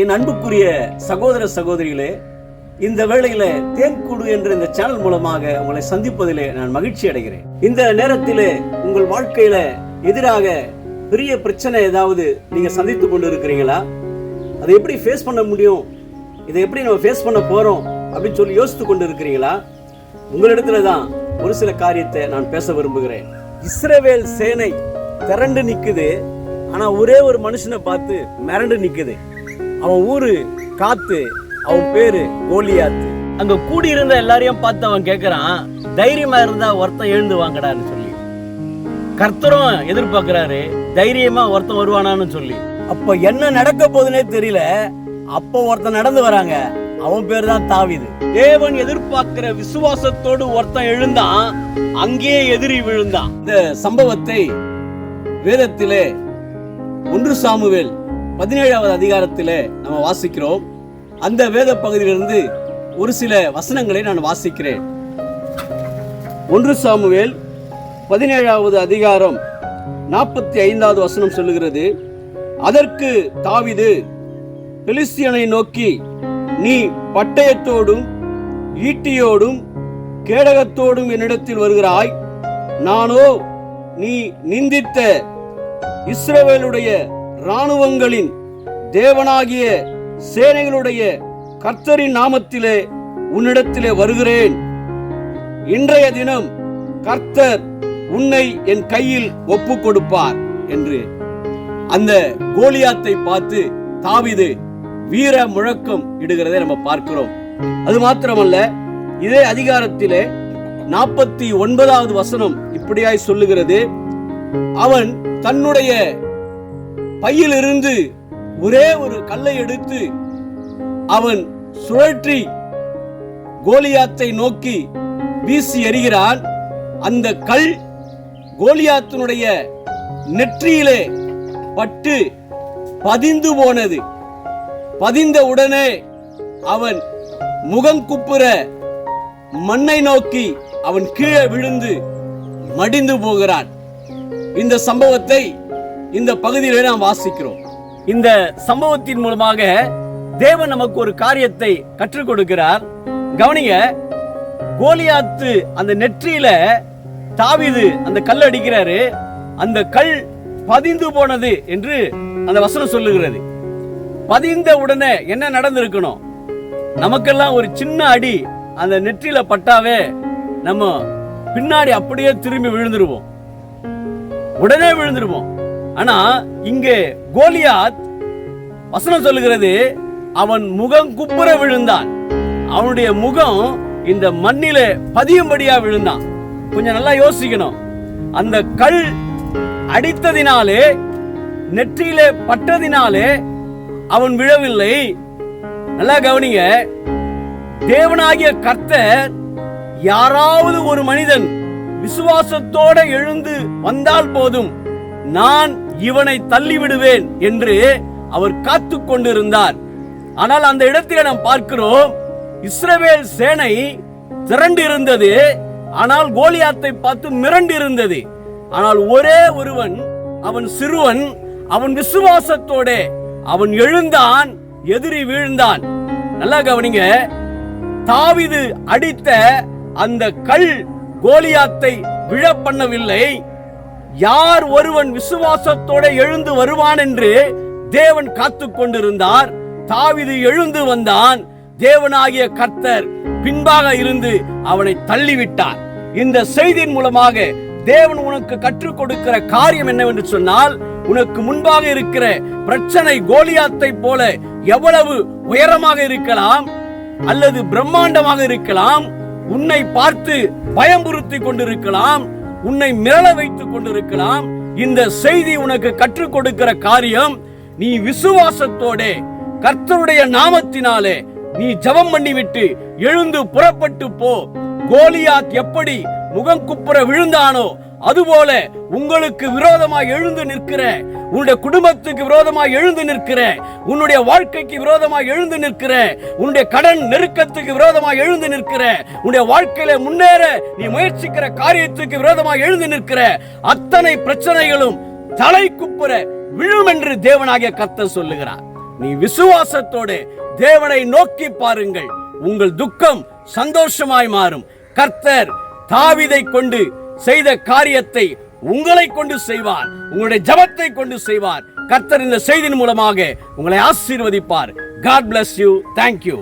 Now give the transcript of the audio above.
என் அன்புக்குரிய சகோதர சகோதரிகளே, இந்த வேளையில தேன்கூடு என்ற இந்த சேனல் மூலமாக உங்களை சந்திப்பதிலே நான் மகிழ்ச்சி அடைகிறேன். இந்த நேரத்திலே உங்கள் வாழ்க்கையில எதிராக பெரிய பிரச்சனை ஏதாவது நீங்க சந்தித்துக் கொண்டு இருக்கிறீங்களா? அதை எப்படி ஃபேஸ் பண்ண முடியும், இதை எப்படி நம்ம ஃபேஸ் பண்ண போறோம் அப்படின்னு சொல்லி யோசித்து கொண்டு இருக்கிறீங்களா? உங்களிடத்துல தான் ஒரு சில காரியத்தை நான் பேச விரும்புகிறேன். இஸ்ரவேல் சேனை திரண்டு நிக்குது, ஆனா ஒரே ஒரு மனுஷனை பார்த்து மிரண்டு நிக்குது. அவன் ஊரு காத்து, அவன் பேரு கோலியாத். அங்க கூடி இருந்த எல்லாரையும் பார்த்து அவன் கேட்கிறான், தைரியமா இருந்தா ஒருத்தன் எழுந்து வாங்கடான்னு சொல்லி. கர்த்தரும் எதிர்பார்க்கிறாரு, தைரியமா ஒருத்தன் வருவானான்னு சொல்லி. அப்ப என்ன நடக்க போகுதுன்னே தெரியல. அப்ப ஒருத்தன் நடந்து வராங்க, அவன் பேர் தான் தாவீது. தேவன் எதிர்பார்க்கிற விசுவாசத்தோடு ஒருத்தன் எழுந்தான், அங்கேயே எதிரி விழுந்தான். இந்த சம்பவத்தை வேதத்திலே 1 சாமுவேல் 17வது அதிகாரத்திலே நம்ம வாசிக்கிறோம். அந்த வேத பகுதியிலிருந்து ஒரு சில வசனங்களை நான் வாசிக்கிறேன். 1 சாமுவேல் 17வது அதிகாரம் 45வது வசனம் சொல்லுகிறது, அதற்கு தாவீது பெலிஸ்தியனை நோக்கி, நீ பட்டயத்தோடும் ஈட்டியோடும் கேடகத்தோடும் என்னிடத்தில் வருகிறாய், நானோ நீ நிந்தித்த இஸ்ரவேலுடைய இராணுவங்களின் தேவனாகிய சேனைகளுடைய கர்த்தரின் நாமத்திலே உன்னிடத்திலே வருகிறேன். இன்றைய தினம் கர்த்தர் உன்னை என் கையில் ஒப்பு கொடுப்பார் என்று அந்த கோலியாத்தை பார்த்து தாவீது வீர முழக்கம் இடுகிறதை நம்ம பார்க்கிறோம். அது மாத்திரமல்ல, இதே அதிகாரத்திலே 49வது வசனம் இப்படியாய் சொல்லுகிறது, அவன் தன்னுடைய பையிலிருந்து ஒரே ஒரு கல்லை எடுத்து அவன் சுழற்றி கோலியாத்தை நோக்கி வீசி எறிகிறான். அந்த கல் கோலியாத்தினுடைய நெற்றியிலே பட்டு பதிந்து போனது. பதிந்த உடனே அவன் முகங்குப்புற மண்ணை நோக்கி அவன் கீழே விழுந்து மடிந்து போகிறான். இந்த சம்பவத்தை இந்த பகுதியிலே நாம் வாசிக்கிறோம். இந்த சம்பவத்தின் மூலமாக தேவன் நமக்கு ஒரு காரியத்தை கற்றுக் கொடுக்கிறார். கவனிங்க, கோலியாத்து அந்த நெற்றியில தாவீது அந்த கல் அடிக்கிறாரு, அந்த கல் பதிந்து போனது என்று அந்த வசனம் சொல்லுகிறது. பதிந்த உடனே என்ன நடந்திருக்கணும்? நமக்கெல்லாம் ஒரு சின்ன அடி அந்த நெற்றியில பட்டாவே நம்ம பின்னாடி அப்படியே திரும்பி விழுந்துருவோம், உடனே விழுந்துருவோம். ஆனா இங்கே கோலியாத் வசனம் சொல்லுகிறது, அவன் முகம் குப்புற விழுந்தான். அவனுடைய முகம் இந்த மண்ணிலே பதியும்படியா விழுந்தான். கொஞ்சம் நல்லா யோசிக்கணும். அந்த கல் அடித்ததினாலே, நெற்றியிலே பட்டதினாலே அவன் விழவில்லை. நல்லா கவனிங்க, தேவனாகிய கர்த்தர் யாராவது ஒரு மனிதன் விசுவாசத்தோட எழுந்து வந்தால் போதும், நான் இவனை தள்ளிவிடுவேன் என்று அவர் காத்து கொண்டிருந்தார். ஆனால் அந்த இடத்தில் நாம் பார்க்கிறோம், இஸ்ரவேல் சேனை திரண்டு இருந்தது, ஆனால் கோலியாத்தை பார்த்து மிரண்டு இருந்தது. ஆனால் ஒரே ஒருவன், அவன் சிறுவன், அவன் விசுவாசத்தோட அவன் எழுந்தான், எதிரி வீழ்ந்தான். நல்லா கவனிங்க, தாவீது அடித்த அந்த கல் கோலியாத்தை விழ பண்ணவில்லை. யார் ஒருவன் விசுவாசத்தோட எழுந்து வருவான் என்று தேவன் காத்து கொண்டிருந்தார். தாவீது எழுந்து வந்தான். தேவனாகிய கர்த்தர் பின்பாக இருந்து அவனை தள்ளிவிட்டார். இந்த செய்தியின் மூலமாக தேவன் உனக்கு கற்றுக் கொடுக்கிற காரியம் என்னவென்று சொன்னால், உனக்கு முன்பாக இருக்கிற பிரச்சனை கோலியாத்தை போல எவ்வளவு உயரமாக இருக்கலாம் அல்லது பிரம்மாண்டமாக இருக்கலாம், உன்னை பார்த்து பயமுறுத்தி கொண்டிருக்கலாம், உன்னை மிரள வைத்துக் கொண்டிருக்கலாம். இந்த செய்தி உனக்கு கற்றுக் கொடுக்கிற காரியம், நீ விசுவாசத்தோட கர்த்தருடைய நாமத்தினாலே நீ ஜெபம் பண்ணிவிட்டு எழுந்து புறப்பட்டு போ. கோலியாத் எப்படி முகம் குப்புற விழுந்தானோ அதுபோல உங்களுக்கு விரோதமாய் எழுந்து நிற்கிற, உன்னுடைய குடும்பத்துக்கு விரோதமாய் எழுந்து நிற்கிற, உன்னுடைய வாழ்க்கைக்கு விரோதமாய் எழுந்து நிற்கிற, உன்னுடைய கடன் நெருக்கத்துக்கு விரோதமாய் எழுந்து நிற்கிற, உன்னுடைய வாழ்க்கையில முன்னேற நீ முயற்சிக்கிற காரியத்துக்கு விரோதமாய் எழுந்து நிற்கிற அத்தனை பிரச்சனைகளும் தலை குப்புற விழும் என்று தேவனாகிய கர்த்தர் சொல்லுகிறார். நீ விசுவாசத்தோடு தேவனை நோக்கி பாருங்கள். உங்கள் துக்கம் சந்தோஷமாய் மாறும். கர்த்தர் தாவீதை கொண்டு செய்த காரியத்தை உங்களை கொண்டு செய்வார். உங்களுடைய ஜெபத்தை கொண்டு செய்வார். கர்த்தர் இந்த செய்தியின் மூலமாக உங்களை ஆசீர்வதிப்பார். God bless you. Thank you.